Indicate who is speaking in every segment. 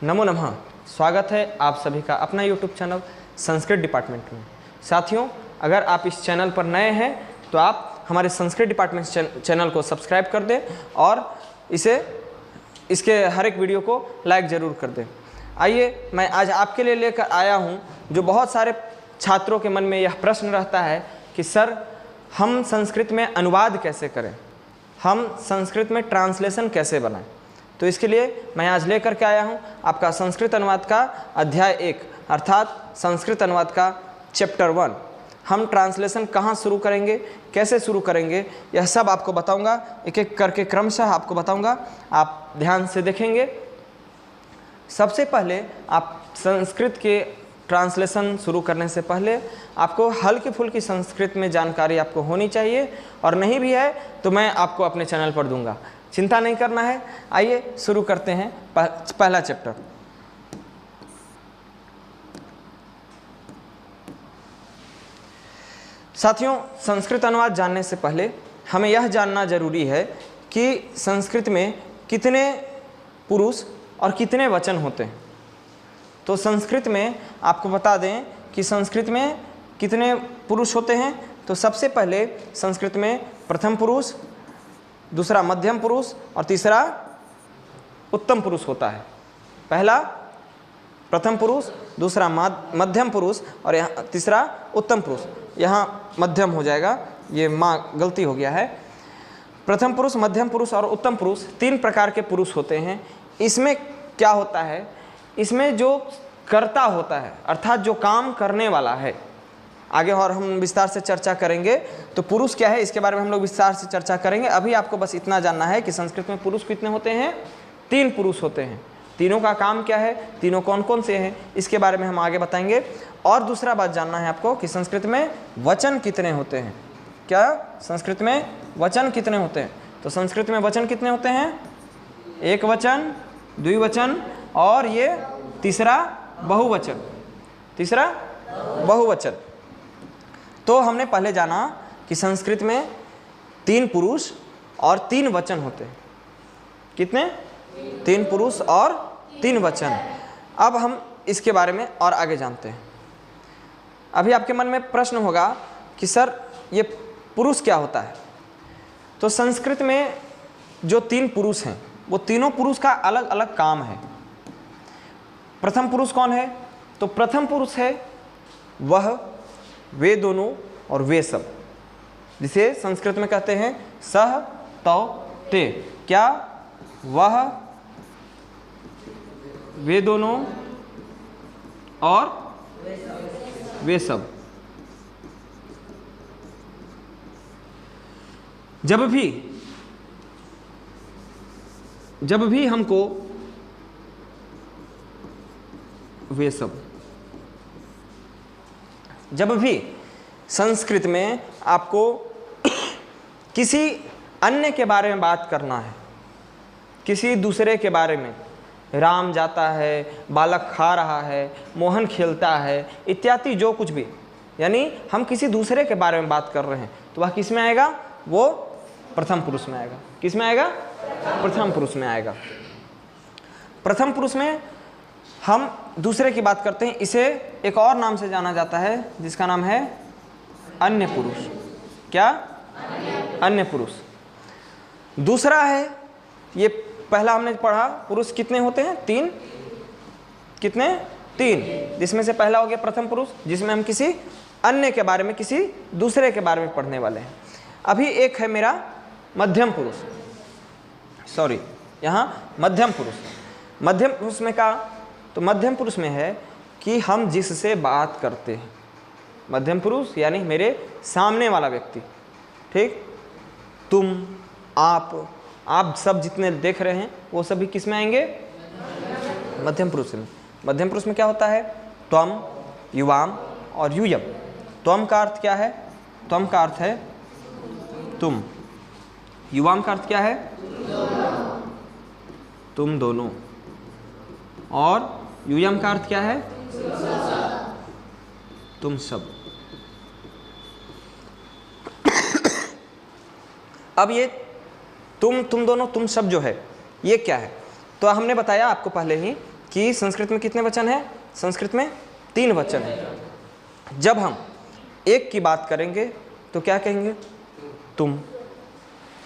Speaker 1: नमो नमः। स्वागत है आप सभी का अपना YouTube चैनल संस्कृत डिपार्टमेंट में। साथियों, अगर आप इस चैनल पर नए हैं तो आप हमारे संस्कृत डिपार्टमेंट चैनल को सब्सक्राइब कर दें और इसके हर एक वीडियो को लाइक ज़रूर कर दें। आइए, मैं आज आपके लिए लेकर आया हूँ जो बहुत सारे छात्रों के मन में यह प्रश्न रहता है कि सर, हम संस्कृत में अनुवाद कैसे करें, हम संस्कृत में ट्रांसलेशन कैसे बनाएं। तो इसके लिए मैं आज लेकर के आया हूं आपका संस्कृत अनुवाद का अध्याय 1 अर्थात संस्कृत अनुवाद का चैप्टर 1। हम ट्रांसलेशन कहां शुरू करेंगे, कैसे शुरू करेंगे, यह सब आपको बताऊंगा, एक एक करके क्रमशः आपको बताऊंगा। आप ध्यान से देखेंगे। सबसे पहले आप संस्कृत के ट्रांसलेशन शुरू करने से पहले आपको हल्की फुल्की संस्कृत में जानकारी आपको होनी चाहिए, और नहीं भी है तो मैं आपको अपने चैनल पर दूंगा, चिंता नहीं करना है। आइए शुरू करते हैं पहला चैप्टर। साथियों, संस्कृत अनुवाद जानने से पहले हमें यह जानना जरूरी है कि संस्कृत में कितने पुरुष और कितने वचन होते हैं। तो संस्कृत में आपको बता दें कि संस्कृत में कितने पुरुष होते हैं। तो सबसे पहले संस्कृत में प्रथम पुरुष, दूसरा मध्यम पुरुष और तीसरा उत्तम पुरुष होता है। पहला प्रथम पुरुष, दूसरा मध्यम पुरुष और यहाँ तीसरा उत्तम पुरुष। यहाँ मध्यम हो जाएगा, ये गलती हो गया है। प्रथम पुरुष, मध्यम पुरुष और उत्तम पुरुष 3 प्रकार के पुरुष होते हैं। इसमें क्या होता है, इसमें जो कर्ता होता है अर्थात जो काम करने वाला है, आगे और हम विस्तार से चर्चा करेंगे। तो पुरुष क्या है इसके बारे में हम लोग विस्तार से चर्चा करेंगे। अभी आपको बस इतना जानना है कि संस्कृत में पुरुष कितने होते हैं, 3 पुरुष होते हैं। तीनों का काम क्या है, तीनों कौन कौन से हैं, इसके बारे में हम आगे बताएंगे। और दूसरा बात जानना है आपको कि संस्कृत में वचन कितने होते हैं। क्या संस्कृत में वचन कितने होते हैं? तो संस्कृत में वचन कितने होते हैं, 1 वचन, द्विवचन और ये तीसरा बहुवचन। तीसरा बहुवचन। तो हमने पहले जाना कि संस्कृत में 3 पुरुष और 3 वचन होते हैं। कितने? 3 पुरुष और 3 वचन। अब हम इसके बारे में और आगे जानते हैं। अभी आपके मन में प्रश्न होगा कि सर, ये पुरुष क्या होता है। तो संस्कृत में जो 3 पुरुष हैं वो तीनों पुरुष का अलग अलग काम है। प्रथम पुरुष कौन है? तो प्रथम पुरुष है वह, वे दोनों और वे सब, जिसे संस्कृत में कहते हैं सह, तौ, ते। क्या? वह, वे दोनों और वे सब। जब भी हमको वे सब, जब भी संस्कृत में आपको किसी अन्य के बारे में बात करना है, किसी दूसरे के बारे में, राम जाता है, बालक खा रहा है, मोहन खेलता है इत्यादि जो कुछ भी, यानी हम किसी दूसरे के बारे में बात कर रहे हैं, तो वह किस में आएगा? वो प्रथम पुरुष में आएगा। किस में आएगा? प्रथम पुरुष में आएगा। प्रथम पुरुष में हम दूसरे की बात करते हैं, इसे एक और नाम से जाना जाता है जिसका नाम है अन्य पुरुष। क्या? अन्य पुरुष। दूसरा है, ये पहला हमने पढ़ा, पुरुष कितने होते हैं? 3। कितने? 3। जिसमें से पहला हो गया प्रथम पुरुष, जिसमें हम किसी अन्य के बारे में, किसी दूसरे के बारे में पढ़ने वाले हैं। अभी एक है मेरा मध्यम पुरुष, सॉरी, यहाँ मध्यम पुरुष। मध्यम पुरुष में क्या? तो मध्यम पुरुष में है कि हम जिससे बात करते हैं। मध्यम पुरुष यानी मेरे सामने वाला व्यक्ति। ठीक? तुम, आप सब जितने देख रहे हैं वो सभी किस में आएंगे? मध्यम पुरुष में। मध्यम पुरुष में क्या होता है? त्वम, युवाम और यूयम। त्वम का अर्थ क्या है? त्वम का अर्थ है तुम। युवाम का अर्थ क्या है? तुम दोनों। और यूयम का अर्थ क्या है? तुम सब। अब ये तुम दोनों, तुम सब जो है ये क्या है? तो हमने बताया आपको पहले ही कि संस्कृत में कितने वचन हैं? संस्कृत में 3 वचन हैं। जब हम एक की बात करेंगे तो क्या कहेंगे?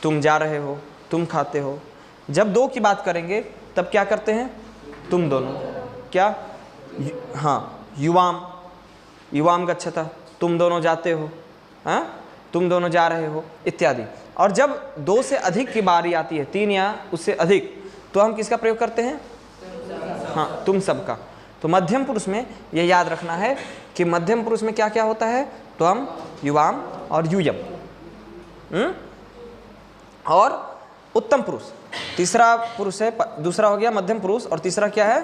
Speaker 1: तुम जा रहे हो, तुम खाते हो। जब 2 की बात करेंगे तब क्या करते हैं? तुम दोनों। क्या? हाँ, युवाम गच्छता, तुम दोनों जाते हो, हाँ, तुम दोनों जा रहे हो इत्यादि। और जब 2 से अधिक की बारी आती है, 3 या उससे अधिक, तो हम किसका प्रयोग करते हैं? हाँ, तुम सबका। तो मध्यम पुरुष में ये याद रखना है कि मध्यम पुरुष में क्या क्या होता है? त्वम, युवाम और यूयम। और उत्तम पुरुष तीसरा पुरुष है, दूसरा हो गया मध्यम पुरुष और तीसरा क्या है?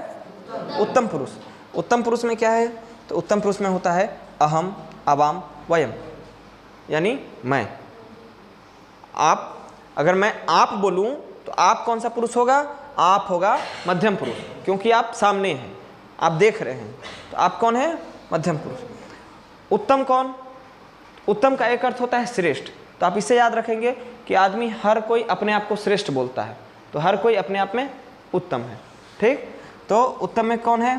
Speaker 1: उत्तम पुरुष। उत्तम पुरुष में क्या है? तो उत्तम पुरुष में होता है अहम, आवाम, वयम, यानी मैं। आप, अगर मैं आप बोलूं तो आप कौन सा पुरुष होगा? आप होगा मध्यम पुरुष, क्योंकि आप सामने हैं, आप देख रहे हैं, तो आप कौन है? मध्यम पुरुष। उत्तम कौन? उत्तम का एक अर्थ होता है श्रेष्ठ। तो आप इसे याद रखेंगे कि आदमी, हर कोई अपने आप को श्रेष्ठ बोलता है, तो हर कोई अपने आप में उत्तम है। ठीक, तो उत्तम में कौन है?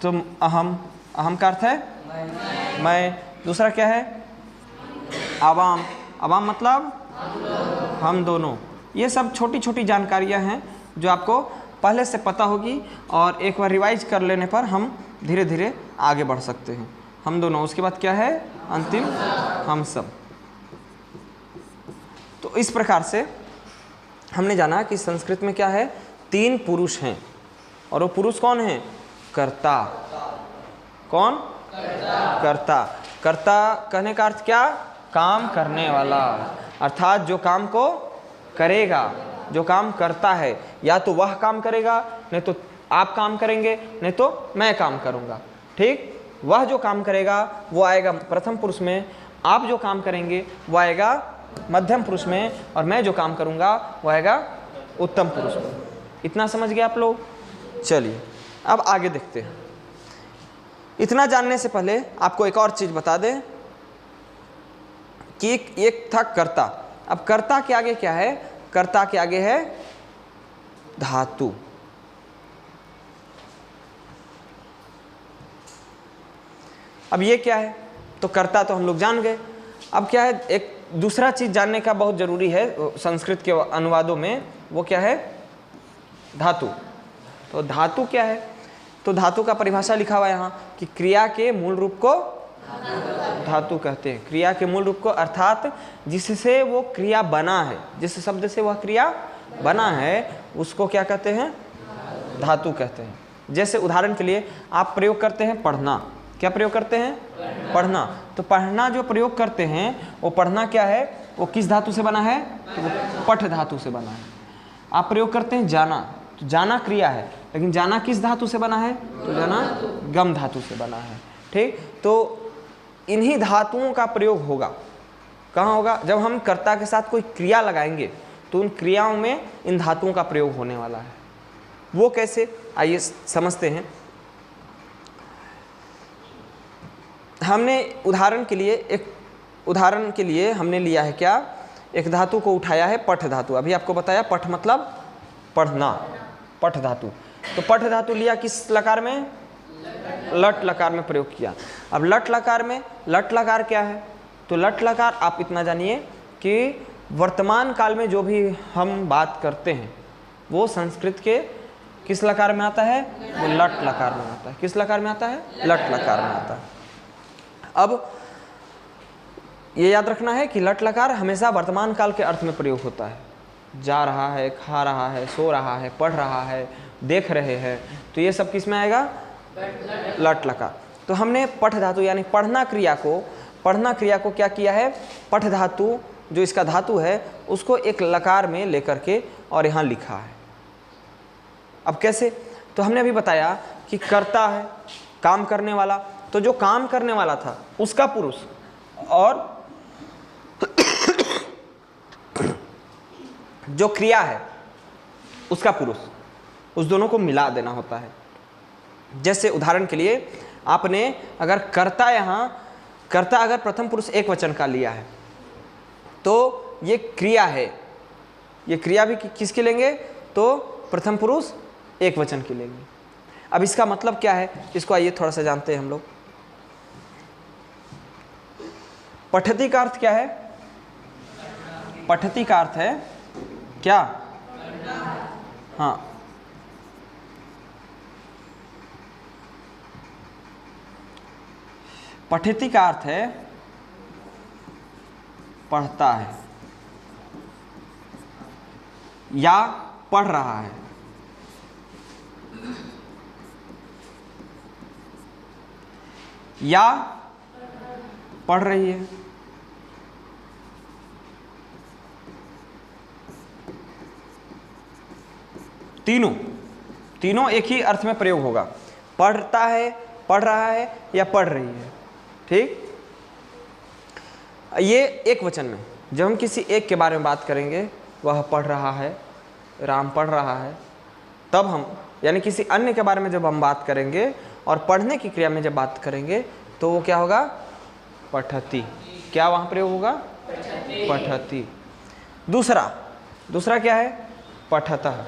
Speaker 1: तो अहम, अहम का अर्थ है मैं। दूसरा क्या है? आवाम, आवाम मतलब हम दोनों। ये सब छोटी छोटी जानकारियां हैं जो आपको पहले से पता होगी, और एक बार रिवाइज कर लेने पर हम धीरे धीरे आगे बढ़ सकते हैं। हम दोनों, उसके बाद क्या है? अंतिम हम सब। तो इस प्रकार से हमने जाना कि संस्कृत में क्या है? 3 पुरुष हैं, और वो पुरुष कौन है? कर्ता। कौन? कर्ता। कर्ता कहने का अर्थ क्या? काम करने वाला, अर्थात जो काम को करेगा, जो काम करता है। या तो वह काम करेगा, नहीं तो आप काम करेंगे, नहीं तो मैं काम करूंगा। ठीक, वह जो काम करेगा वो आएगा प्रथम पुरुष में, आप जो काम करेंगे वो आएगा मध्यम पुरुष में, और मैं जो काम करूंगा वो आएगा उत्तम पुरुष में। इतना समझ गए आप लोग? चलिए अब आगे देखते हैं। इतना जानने से पहले आपको एक और चीज बता दें कि एक था कर्ता। अब कर्ता के आगे क्या है? कर्ता के आगे है धातु। अब ये क्या है? तो कर्ता तो हम लोग जान गए। अब क्या है? एक दूसरा चीज जानने का बहुत जरूरी है संस्कृत के अनुवादों में, वो क्या है? धातु। तो धातु क्या है? तो धातु का परिभाषा लिखा हुआ है यहाँ कि क्रिया के मूल रूप को धातु कहते हैं। क्रिया के मूल रूप को, अर्थात जिससे वो क्रिया बना है, जिस शब्द से वह क्रिया बना है, उसको क्या कहते हैं? धातु कहते हैं। जैसे उदाहरण के लिए आप प्रयोग करते हैं पढ़ना। क्या प्रयोग करते हैं? पढ़ना। तो पढ़ना जो प्रयोग करते हैं, वो पढ़ना क्या है? वो किस धातु से बना है? तो वो पठ धातु से बना है। आप प्रयोग करते हैं जाना, तो जाना क्रिया है, लेकिन जाना किस धातु से बना है? तो जाना गम धातु से बना है। ठीक, तो इन्हीं धातुओं का प्रयोग होगा। कहाँ होगा? जब हम कर्ता के साथ कोई क्रिया लगाएंगे तो उन क्रियाओं में इन धातुओं का प्रयोग होने वाला है। वो कैसे? आइए समझते हैं। हमने उदाहरण के लिए हमने लिया है क्या? एक धातु को उठाया है, पठ धातु। अभी आपको बताया पठ मतलब पढ़ना, पठ धातु। तो पठ धातु लिया किस लकार में? लट लकार में प्रयोग किया। अब लट लकार में, लट लकार क्या है? तो लट लकार आप इतना जानिए कि वर्तमान काल में जो भी हम बात करते हैं वो संस्कृत के किस लकार में आता है? वो लट लकार में आता है। किस लकार में आता है? लट लकार में आता है। अब ये याद रखना है कि लट लकार हमेशा वर्तमान काल के अर्थ में प्रयोग होता है। जा रहा है, खा रहा है, सो रहा है, पढ़ रहा है, देख रहे हैं, तो ये सब किस में आएगा? लट लकार। तो हमने पठ धातु यानी पढ़ना क्रिया को क्या किया है? पठ धातु जो इसका धातु है उसको एक लकार में लेकर के और यहाँ लिखा है। अब कैसे? तो हमने अभी बताया कि कर्ता है, काम करने वाला। तो जो काम करने वाला था उसका पुरुष और जो क्रिया है उसका पुरुष, उस दोनों को मिला देना होता है। जैसे उदाहरण के लिए आपने अगर कर्ता, यहाँ कर्ता अगर प्रथम पुरुष एक वचन का लिया है तो ये क्रिया है। ये क्रिया भी किसके लेंगे? तो प्रथम पुरुष एक वचन की लेंगे। अब इसका मतलब क्या है, इसको आइए थोड़ा सा जानते हैं हम लोग। पठति का अर्थ क्या है? पठति का अर्थ है क्या? हाँ, पठति का अर्थ है पढ़ता है या पढ़ रहा है। या पढ़ रही है। तीनों एक ही अर्थ में प्रयोग होगा, पढ़ता है, पढ़ रहा है या पढ़ रही है। ठीक, ये एक वचन में जब हम किसी एक के बारे में बात करेंगे, वह पढ़ रहा है, राम पढ़ रहा है, तब हम यानी किसी अन्य के बारे में जब हम बात करेंगे और पढ़ने की क्रिया में जब बात करेंगे तो वो क्या होगा? पठति। क्या वहाँ प्रयोग होगा? पठति। दूसरा क्या है? पठतः।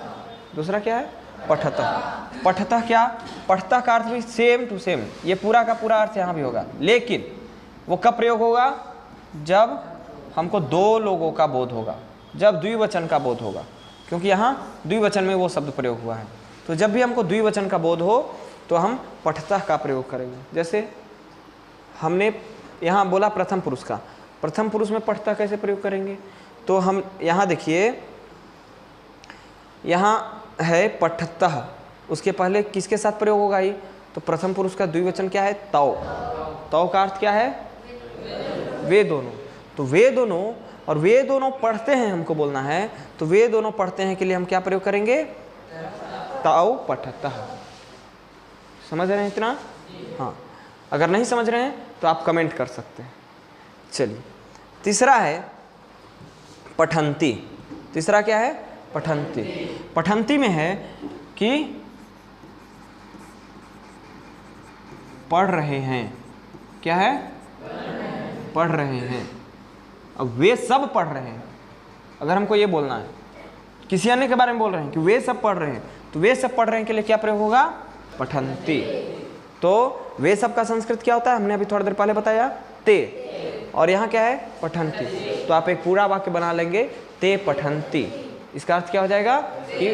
Speaker 1: दूसरा क्या है? पठतः। पठतः क्या? पठता का अर्थ भी सेम टू सेम, ये पूरा का पूरा अर्थ यहाँ भी होगा, लेकिन वो कब प्रयोग होगा? जब हमको दो लोगों का बोध होगा, जब द्विवचन का बोध होगा, क्योंकि यहाँ द्विवचन में वो शब्द प्रयोग हुआ है। तो जब भी हमको द्विवचन का बोध हो तो हम पठतः का प्रयोग करेंगे। जैसे हमने यहाँ बोला प्रथम पुरुष का, प्रथम पुरुष में पठतः कैसे प्रयोग करेंगे? तो हम यहाँ देखिए, यहाँ है पठतः, उसके पहले किसके साथ प्रयोग होगा ही? तो प्रथम पुरुष का द्विवचन क्या है? तौ। तौ का अर्थ क्या है? वे दोनों। तो वे दोनों, और वे दोनों पढ़ते हैं हमको बोलना है, तो वे दोनों पढ़ते हैं के लिए हम क्या प्रयोग करेंगे? तौ पठतः। समझ रहे हैं इतना? हाँ, अगर नहीं समझ रहे हैं तो आप कमेंट कर सकते हैं। चलिए, तीसरा है पठन्ति। तीसरा क्या है? पठन्ति। पठन्ति में है कि पढ़ रहे हैं। क्या है? पढ़ रहे हैं। अब वे सब पढ़ रहे हैं, अगर हमको ये बोलना है, किसी अन्य के बारे में बोल रहे हैं कि वे सब पढ़ रहे हैं, तो वे सब पढ़ रहे हैं के लिए क्या प्रयोग होगा? पठन्ति। तो वे सब का संस्कृत क्या होता है? हमने अभी थोड़ी देर पहले बताया, ते। और यहाँ क्या है? पठन्ति। तो आप एक पूरा वाक्य बना लेंगे, ते पठन्ति। इसका अर्थ क्या हो जाएगा? कि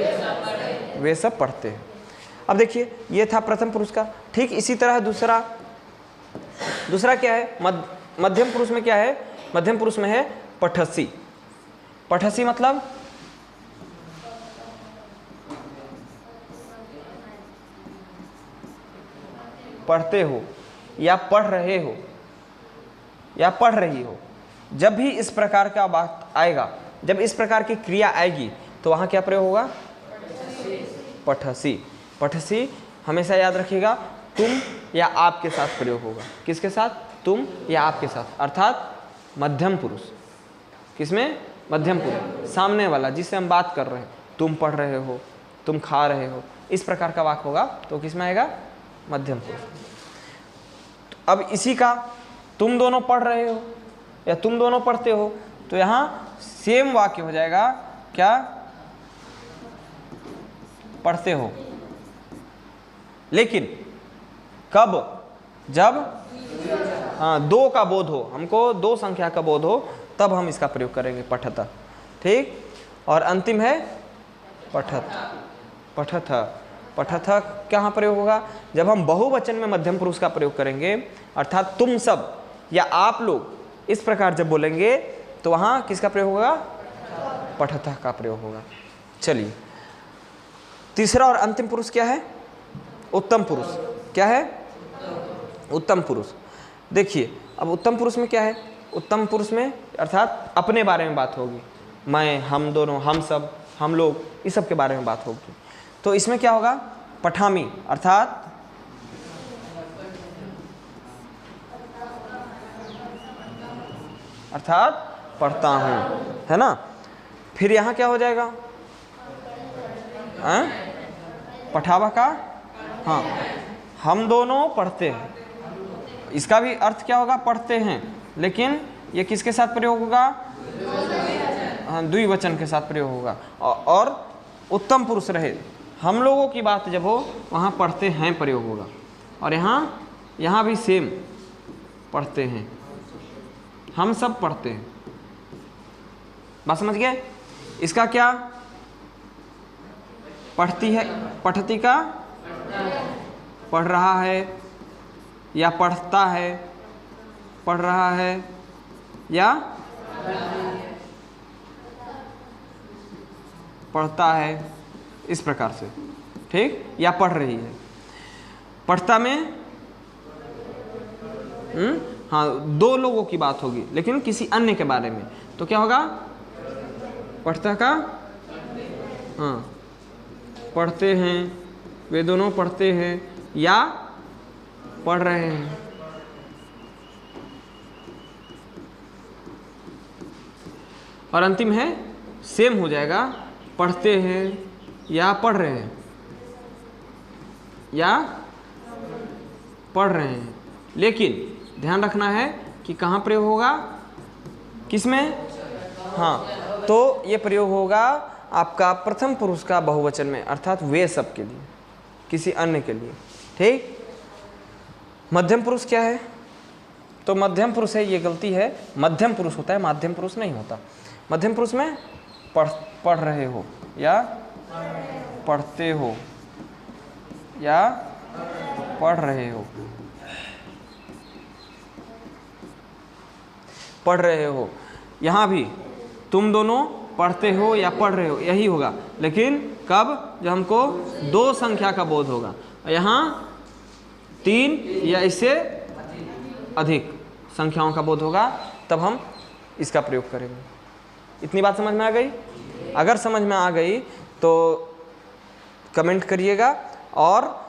Speaker 1: वे सब पढ़ते हैं। अब देखिए, ये था प्रथम पुरुष का। ठीक इसी तरह दूसरा क्या है? मध्यम पुरुष में क्या है? मध्यम पुरुष में है पठसी। पठसी मतलब पढ़ते हो या पढ़ रहे हो या पढ़ रही हो। जब भी इस प्रकार का बात आएगा, जब इस प्रकार की क्रिया आएगी, तो वहाँ क्या प्रयोग होगा? पठसी। पठसी हमेशा याद रखिएगा, तुम या आपके साथ प्रयोग होगा। किसके साथ? तुम या आपके साथ, अर्थात मध्यम पुरुष। किसमें? मध्यम पुरुष, सामने वाला जिससे हम बात कर रहे हैं। तुम पढ़ रहे हो, तुम खा रहे हो, इस प्रकार का वाक्य होगा तो किसमें आएगा? मध्यम पुरुष। तो अब इसी का तुम दोनों पढ़ रहे हो या तुम दोनों पढ़ते हो, तो यहाँ सेम वाक्य हो जाएगा। क्या? पढ़ते हो। लेकिन कब? जब दो का बोध हो, हमको दो संख्या का बोध हो, तब हम इसका प्रयोग करेंगे पठतः। ठीक, और अंतिम है पठत। पठतः। पठतः कहाँ प्रयोग होगा? जब हम बहुवचन में मध्यम पुरुष का प्रयोग करेंगे, अर्थात तुम सब या आप लोग, इस प्रकार जब बोलेंगे तो वहाँ किसका प्रयोग होगा? पठतः का प्रयोग होगा। चलिए, तीसरा और अंतिम पुरुष क्या है? उत्तम पुरुष। क्या है? उत्तम पुरुष। देखिए, अब उत्तम पुरुष में क्या है? उत्तम पुरुष में अर्थात अपने बारे में बात होगी, मैं, हम दोनों, हम सब, हम लोग, इस सब के बारे में बात होगी। तो इसमें क्या होगा? पठामी, अर्थात पढ़ता हूँ, है ना। फिर यहाँ क्या हो जाएगा? पठावा का, हाँ, हम दोनों पढ़ते हैं। इसका भी अर्थ क्या होगा? पढ़ते हैं, लेकिन ये किसके साथ प्रयोग होगा? हाँ, द्विवचन के साथ प्रयोग होगा। और उत्तम पुरुष रहे, हम लोगों की बात जब हो वहाँ पढ़ते हैं प्रयोग होगा, और यहाँ भी सेम पढ़ते हैं, हम सब पढ़ते हैं। बात समझ गए? इसका क्या पढ़ती है, पठती का पढ़ रहा है या पढ़ता है, पढ़ रहा है या पढ़ता है, इस प्रकार से, ठीक, या पढ़ रही है। पढ़ता में हाँ दो लोगों की बात होगी, लेकिन किसी अन्य के बारे में, तो क्या होगा? पढ़ता का हाँ पढ़ते हैं, वे दोनों पढ़ते हैं या पढ़ रहे हैं। और अंतिम है सेम हो जाएगा, पढ़ते हैं या पढ़ रहे हैं या पढ़ रहे हैं। लेकिन ध्यान रखना है कि कहाँ प्रयोग होगा, किसमें? हाँ, तो ये प्रयोग होगा आपका प्रथम पुरुष का बहुवचन में, अर्थात वे सब के लिए, किसी अन्य के लिए, ठीक। मध्यम पुरुष क्या है? तो मध्यम पुरुष है, ये गलती है, मध्यम पुरुष होता है, माध्यम पुरुष नहीं होता। मध्यम पुरुष में पढ़ रहे हो या पढ़ते हो या पढ़ रहे हो, पढ़ रहे हो। यहाँ भी तुम दोनों पढ़ते हो या पढ़ रहे हो, यही होगा, लेकिन कब? जब हमको दो संख्या का बोध होगा। यहाँ 3 या इससे अधिक संख्याओं का बोध होगा, तब हम इसका प्रयोग करेंगे। इतनी बात समझ में आ गई? अगर समझ में आ गई तो कमेंट करिएगा, और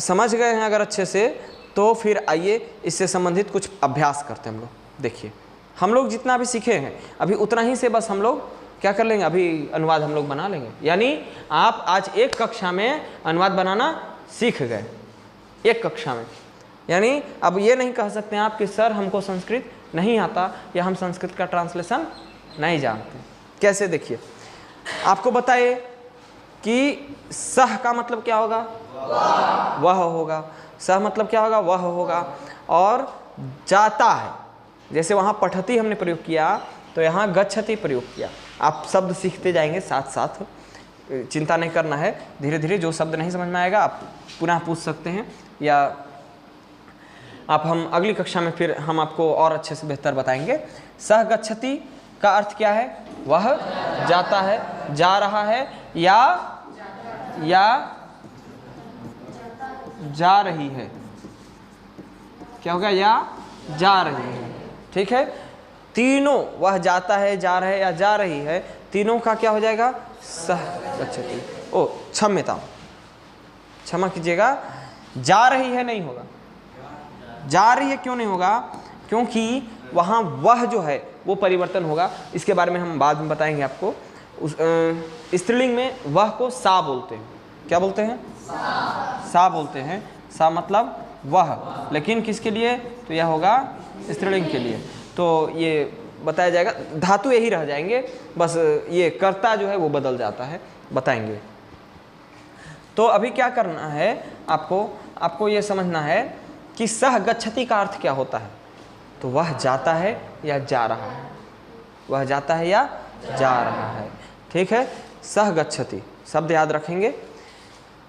Speaker 1: समझ गए हैं अगर अच्छे से तो फिर आइए इससे संबंधित कुछ अभ्यास करते हैं हम लोग। देखिए हम लोग जितना भी सीखे हैं अभी उतना ही से बस हम लोग क्या कर लेंगे, अभी अनुवाद हम लोग बना लेंगे। यानी आप आज एक कक्षा में अनुवाद बनाना सीख गए, एक कक्षा में। यानी अब ये नहीं कह सकते हैं आप कि सर हमको संस्कृत नहीं आता या हम संस्कृत का ट्रांसलेशन नहीं जानते। कैसे? देखिए आपको बताइए कि सह का मतलब क्या होगा? वह होगा। सह मतलब क्या होगा? वह होगा। और जाता है, जैसे वहाँ पठती हमने प्रयोग किया तो यहाँ गच्छति प्रयोग किया। आप शब्द सीखते जाएंगे साथ साथ, चिंता नहीं करना है, धीरे धीरे। जो शब्द नहीं समझ में आएगा आप पुनः पूछ सकते हैं, या आप हम अगली कक्षा में फिर हम आपको और अच्छे से बेहतर बताएंगे। सह गच्छति का अर्थ क्या है? वह जाता है, जा रहा है, या जा रही है। क्या होगा? या जा रही है, ठीक है। तीनों, वह जाता है, जा रहा है या जा रही है, तीनों का क्या हो जाएगा? सह गच्छति। ओ क्षम्यताम, क्षमा कीजिएगा, जा रही है नहीं होगा। जा रही है क्यों नहीं होगा? क्योंकि वहाँ वह जो है वो परिवर्तन होगा। इसके बारे में हम बाद में बताएंगे आपको। स्त्रीलिंग में वह को सा बोलते हैं। क्या बोलते हैं? सा बोलते हैं। सा मतलब वह, लेकिन किसके लिए? तो यह होगा स्त्रीलिंग के लिए। तो ये बताया जाएगा, धातु यही रह जाएंगे, बस ये कर्ता जो है वो बदल जाता है, बताएंगे। तो अभी क्या करना है आपको ये समझना है कि सह गच्छति का अर्थ क्या होता है। तो वह जाता है या जा रहा है, वह जाता है या जा रहा है, ठीक है। सह गच्छति शब्द याद रखेंगे।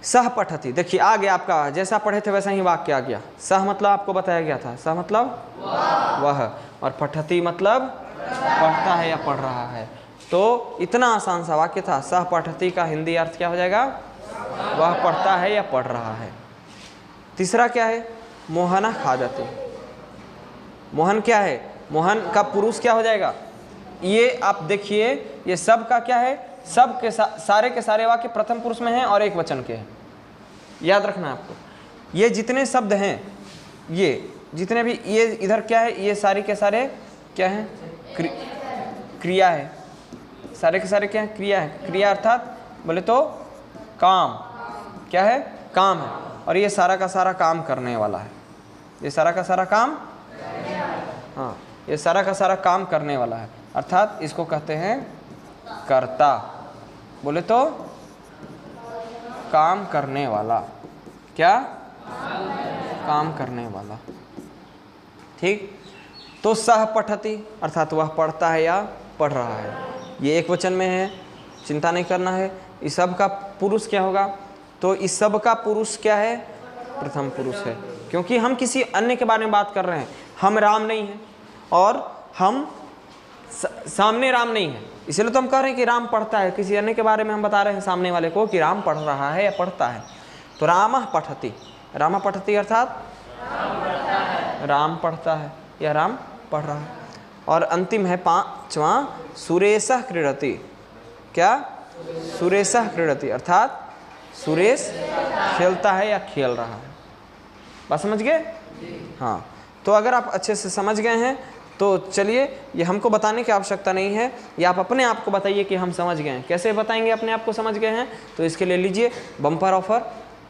Speaker 1: सह पठति, देखिए आ गया आपका, जैसा पढ़े थे वैसा ही वाक्य आ गया। सह मतलब आपको बताया गया था, सह मतलब वह, और पठति मतलब पढ़ता है या पढ़ रहा है। तो इतना आसान सा वाक्य था। सह पठति का हिंदी अर्थ क्या हो जाएगा? वह पढ़ता है या पढ़ रहा है। तीसरा क्या है? मोहना खादति। मोहन क्या है? मोहन का पुरुष क्या हो जाएगा? ये आप देखिए, ये सब का क्या है? सब के सारे के सारे वाक्य प्रथम पुरुष में हैं और एक वचन के हैं। याद रखना आपको, ये जितने शब्द हैं, ये जितने भी, ये इधर क्या है? ये सारे के सारे क्या हैं? क्रिया है। सारे के सारे क्या है? क्रिया है। क्रिया अर्थात बोले तो काम। क्या है? काम है। और ये सारा का सारा काम करने वाला है। ये सारा का सारा काम, हाँ, ये सारा का सारा काम करने वाला है, अर्थात इसको कहते हैं कर्ता। बोले तो काम करने वाला। क्या? काम करने वाला। ठीक। तो सह पठति अर्थात वह पढ़ता है या पढ़ रहा है, ये एक वचन में है, चिंता नहीं करना है। इस सब का पुरुष क्या होगा? तो इस सब का पुरुष क्या है? प्रथम पुरुष है, क्योंकि हम किसी अन्य के बारे में बात कर रहे हैं। हम राम नहीं हैं और हम सामने राम नहीं है, इसलिए तो हम कह रहे हैं कि राम पढ़ता है। किसी अन्य के बारे में हम बता रहे हैं सामने वाले को कि राम पढ़ रहा है या पढ़ता है। तो रामः पठति, रामः पठति अर्थात राम पढ़ता है या राम पढ़ रहा है। और अंतिम है 5वां, सुरेशः क्रीडति। क्या? सुरेशः क्रीडति अर्थात सुरेश खेलता है या खेल रहा है। बात समझ गए? हाँ। तो अगर आप अच्छे से समझ गए हैं तो चलिए, ये हमको बताने की आवश्यकता नहीं है, ये आप अपने आप को बताइए कि हम समझ गए हैं। कैसे बताएंगे अपने आप को समझ गए हैं? तो इसके लिए लीजिए बम्पर ऑफर,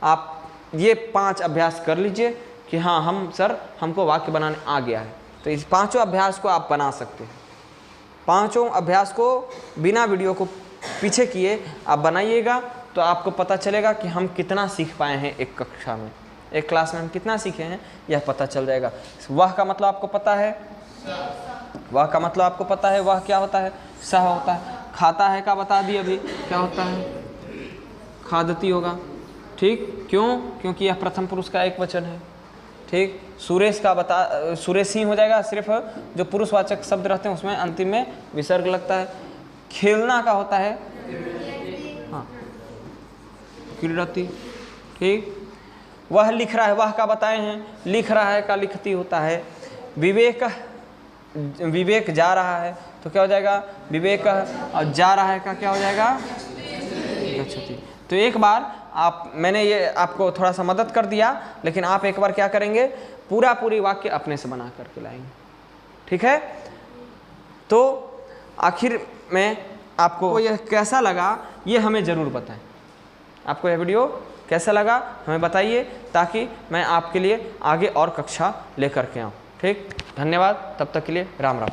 Speaker 1: आप ये 5 अभ्यास कर लीजिए कि हाँ हम सर हमको वाक्य बनाने आ गया है। तो इस 5 अभ्यास को आप बना सकते हैं। 5 अभ्यास को बिना वीडियो को पीछे किए आप बनाइएगा, तो आपको पता चलेगा कि हम कितना सीख पाए हैं एक कक्षा में, एक क्लास में हम कितना सीखे हैं, यह पता चल जाएगा। वह का मतलब आपको पता है, वह का मतलब आपको पता है, वह क्या होता है? सह होता है। खाता है का बता दिए अभी, क्या होता है? खादती होगा। ठीक, क्यों? क्योंकि यह प्रथम पुरुष का एक वचन है। ठीक। सुरेश का बता, सुरेश ही हो जाएगा, सिर्फ जो पुरुषवाचक शब्द रहते हैं उसमें अंतिम में विसर्ग लगता है। खेलना का होता है हाँ क्रीडति। ठीक। वह लिख रहा है, वह का बताए हैं, लिख रहा है का लिखती होता है। विवेक, विवेक जा रहा है तो क्या हो जाएगा? विवेक। और जा रहा है का क्या हो जाएगा? गच्छति। तो एक बार आप, मैंने ये आपको थोड़ा सा मदद कर दिया, लेकिन आप एक बार क्या करेंगे? पूरी वाक्य अपने से बना करके लाएंगे। ठीक है? तो आखिर में आपको यह कैसा लगा ये हमें ज़रूर बताएं। आपको यह वीडियो कैसा लगा हमें बताइए, ताकि मैं आपके लिए आगे और कक्षा लेकर के आऊँ। ठीक, धन्यवाद। तब तक के लिए राम राम।